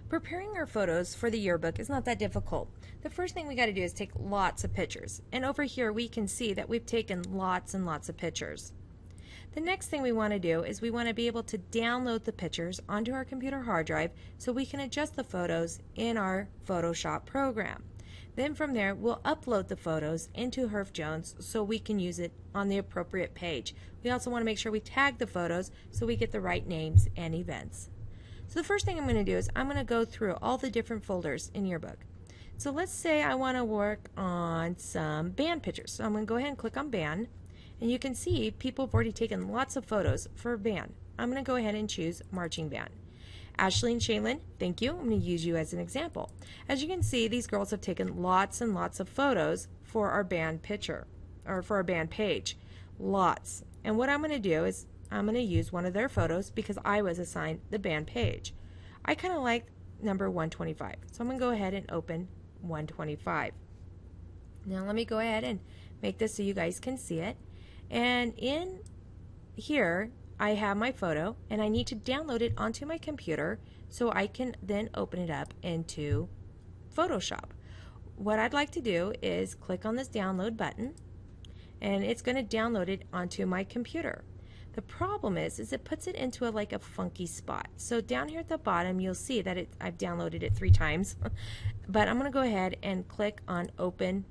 Preparing our photos for the yearbook is not that difficult. The first thing we got to do is take lots of pictures. And over here we can see that we've taken lots and lots of pictures. The next thing we want to do is we want to be able to download the pictures onto our computer hard drive so we can adjust the photos in our Photoshop program. Then from there we'll upload the photos into Herf Jones so we can use it on the appropriate page. We also want to make sure we tag the photos so we get the right names and events. So the first thing I'm going to do is I'm going to go through all the different folders in Yearbook. So let's say I want to work on some band pictures. So I'm going to go ahead and click on band, and you can see people have already taken lots of photos for band. I'm going to go ahead and choose marching band. Ashley and Shaylin, thank you. I'm going to use you as an example. As you can see, these girls have taken lots and lots of photos for our band picture, or for our band page. Lots. And what I'm going to do is I'm going to use one of their photos because I was assigned the band page. I kind of like number 125, so I'm going to go ahead and open 125. Now let me go ahead and make this so you guys can see it. And in here I have my photo, and I need to download it onto my computer so I can then open it up into Photoshop. What I'd like to do is click on this download button, and it's going to download it onto my computer. The problem is it puts it into like a funky spot. So down here at the bottom you'll see that I've downloaded it 3 times. But I'm going to go ahead and click on open,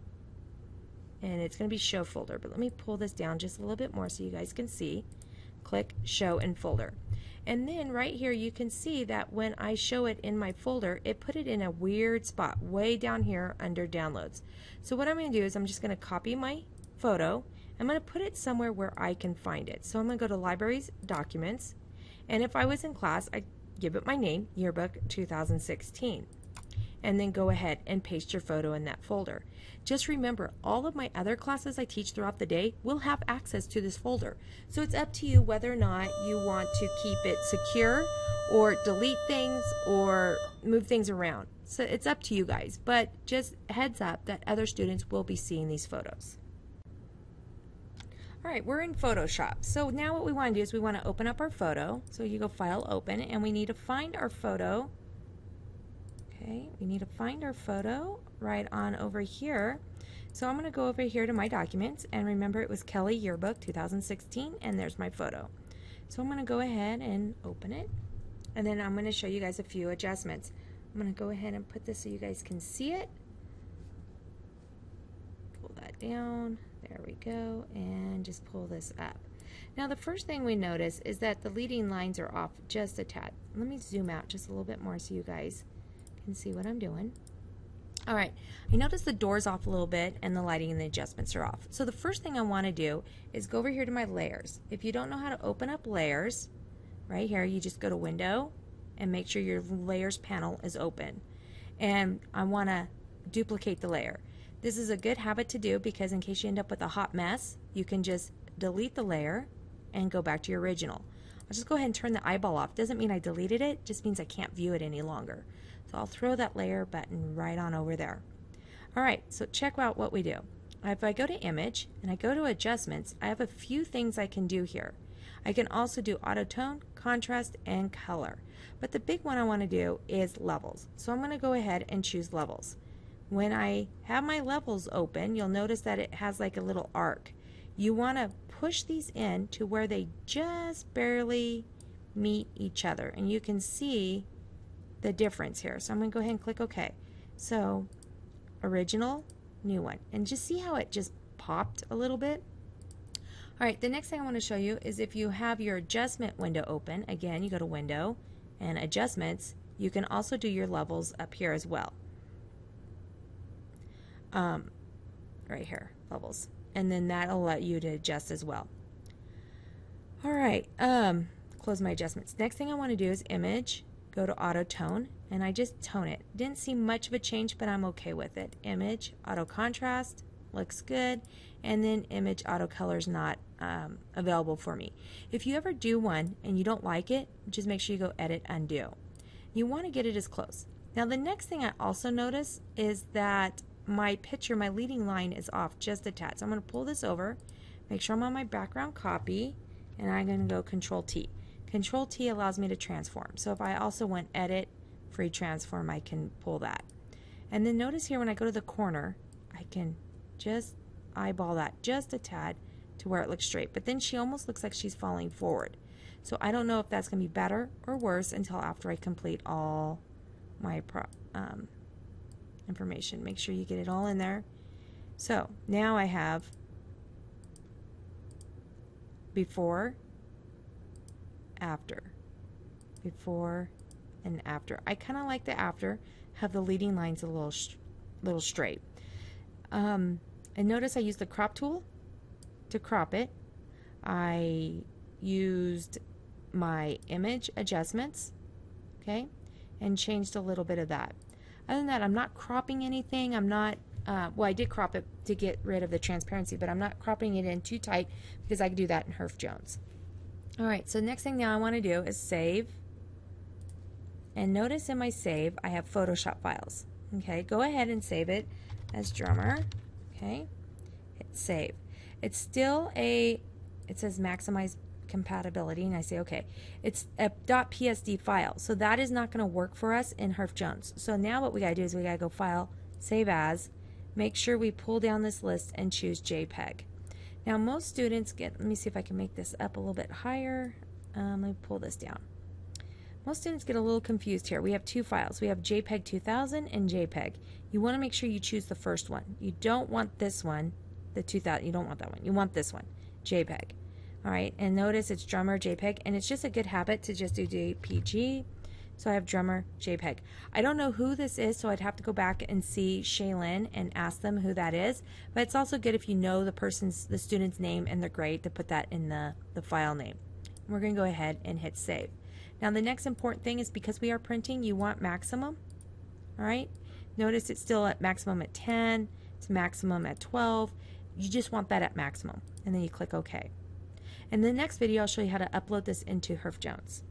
and it's going to be show folder. But let me pull this down just a little bit more so you guys can see. Click show in folder. And then right here you can see that when I show it in my folder, it put it in a weird spot way down here under downloads. So what I'm going to do is I'm just going to copy my photo. I'm going to put it somewhere where I can find it. So I'm going to go to Libraries, Documents, and if I was in class, I give it my name, Yearbook 2016, and then go ahead and paste your photo in that folder. Just remember, all of my other classes I teach throughout the day will have access to this folder. So it's up to you whether or not you want to keep it secure or delete things or move things around. So it's up to you guys, but just heads up that other students will be seeing these photos. Alright, we're in Photoshop. So now what we want to do is we want to open up our photo. So you go File, Open, and we need to find our photo. Okay, we need to find our photo right on over here. So I'm going to go over here to my documents, and remember it was Kelly Yearbook 2016, and there's my photo. So I'm going to go ahead and open it, and then I'm going to show you guys a few adjustments. I'm going to go ahead and put this so you guys can see it. Pull that down. There we go, and just pull this up. Now the first thing we notice is that the leading lines are off just a tad. Let me zoom out just a little bit more so you guys can see what I'm doing. Alright, I notice the door's off a little bit and the lighting and the adjustments are off. So the first thing I want to do is go over here to my layers. If you don't know how to open up layers, right here you just go to Window and make sure your layers panel is open. And I want to duplicate the layer. This is a good habit to do because in case you end up with a hot mess, you can just delete the layer and go back to your original. I'll just go ahead and turn the eyeball off. Doesn't mean I deleted it, just means I can't view it any longer. So I'll throw that layer button right on over there. Alright, so check out what we do. If I go to Image and I go to Adjustments, I have a few things I can do here. I can also do Auto Tone, Contrast, and Color. But the big one I want to do is Levels. So I'm going to go ahead and choose Levels. When I have my levels open, you'll notice that it has like a little arc. You want to push these in to where they just barely meet each other, and you can see the difference here. So I'm going to go ahead and click OK. So original, new one, and just see how it just popped a little bit. Alright, the next thing I want to show you is if you have your adjustment window open, again you go to Window and Adjustments, you can also do your levels up here as well. Right here, levels, and then that'll let you to adjust as well. Alright, close my adjustments. Next thing I want to do is Image, go to Auto Tone, and I just tone it. Didn't see much of a change, but I'm okay with it. Image, Auto Contrast, looks good, and then Image Auto Color is not available for me. If you ever do one and you don't like it, just make sure you go Edit, Undo. You want to get it as close. Now the next thing I also notice is that my picture, my leading line is off just a tad. So I'm going to pull this over, make sure I'm on my background copy, and I'm going to go Control T. Control T allows me to transform. So if I also went Edit, free transform, I can pull that. And then notice here when I go to the corner, I can just eyeball that just a tad to where it looks straight. But then she almost looks like she's falling forward. So I don't know if that's going to be better or worse until after I complete all my information. Make sure you get it all in there. So now I have before, after, before, and after. I kind of like the after, have the leading lines a little straight. And notice I used the crop tool to crop it. I used my image adjustments, okay, and changed a little bit of that. Other than that, I'm not cropping anything. I'm not, well, I did crop it to get rid of the transparency, but I'm not cropping it in too tight because I can do that in Herf Jones. All right, so next thing now I want to do is save. And notice in my save, I have Photoshop files. Okay, go ahead and save it as drummer. Okay, hit save. It's still it says maximize compatibility, and I say okay. It's a .psd file, so that is not going to work for us in Herf Jones. So now what we got to do is we got to go File, Save As, make sure we pull down this list and choose JPEG. Now most students let me see if I can make this up a little bit higher. Let me pull this down. Most students get a little confused here. We have two files. We have JPEG 2000 and JPEG. You want to make sure you choose the first one. You don't want this one, the 2000. You don't want that one. You want this one, JPEG. All right, and notice it's drummer JPEG, and it's just a good habit to just do JPG. So I have drummer JPEG. I don't know who this is, so I'd have to go back and see Shaylin and ask them who that is. But it's also good if you know the student's name and their grade to put that in the file name. We're going to go ahead and hit save. Now the next important thing is because we are printing, you want maximum. All right. Notice it's still at maximum at 10. It's maximum at 12. You just want that at maximum, and then you click OK. In the next video, I'll show you how to upload this into Herf Jones.